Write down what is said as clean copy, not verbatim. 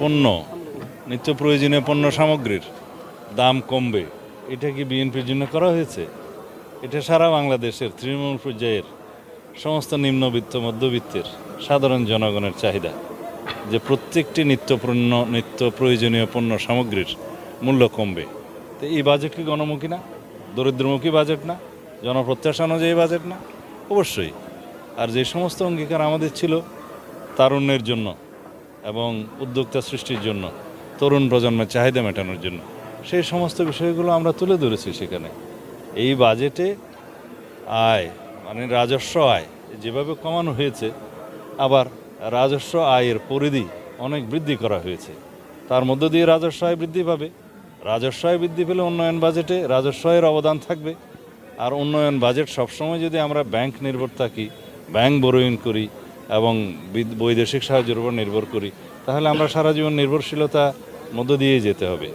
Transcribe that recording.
পণ্য নিত্য প্রয়োজনীয় পণ্য সামগ্রীর দাম কমবে, এটা কি বিএনপির জন্য করা হয়েছে? এটা সারা বাংলাদেশের তৃণমূল পর্যায়ের সমস্ত নিম্নবিত্ত মধ্যবিত্তের সাধারণ জনগণের চাহিদা যে প্রত্যেকটি নিত্য প্রয়োজনীয় পণ্য সামগ্রীর মূল্য কমবে। তো এই বাজেট কি গণমুখী না? দরিদ্রমুখী বাজেট না? জনপ্রত্যাশা অনুযায়ী বাজেট না? অবশ্যই। আর যে সমস্ত অঙ্গীকার আমাদের ছিল তারুণ্যের জন্য এবং উদ্যোক্তা সৃষ্টির জন্য, তরুণ প্রজন্মের চাহিদা মেটানোর জন্য, সেই সমস্ত বিষয়গুলো আমরা তুলে ধরেছি সেখানে। এই বাজেটে আয় মানে রাজস্ব আয় যেভাবে কমানো হয়েছে, আবার রাজস্ব আয়ের পরিধি অনেক বৃদ্ধি করা হয়েছে। তার মধ্য দিয়ে রাজস্ব আয় বৃদ্ধি পাবে। রাজস্ব আয় বৃদ্ধি পেলে উন্নয়ন বাজেটে রাজস্ব আয়ের অবদান থাকবে। আর উন্নয়ন বাজেট সবসময় যদি আমরা ব্যাংক নির্ভর থাকি, ব্যাংক বরোইং করি এবং বৈদেশিক সাহায্যের উপর নির্ভর করি, তাহলে আমরা সারা জীবন নির্ভরশীলতা মধ্য দিয়ে যেতে হবে।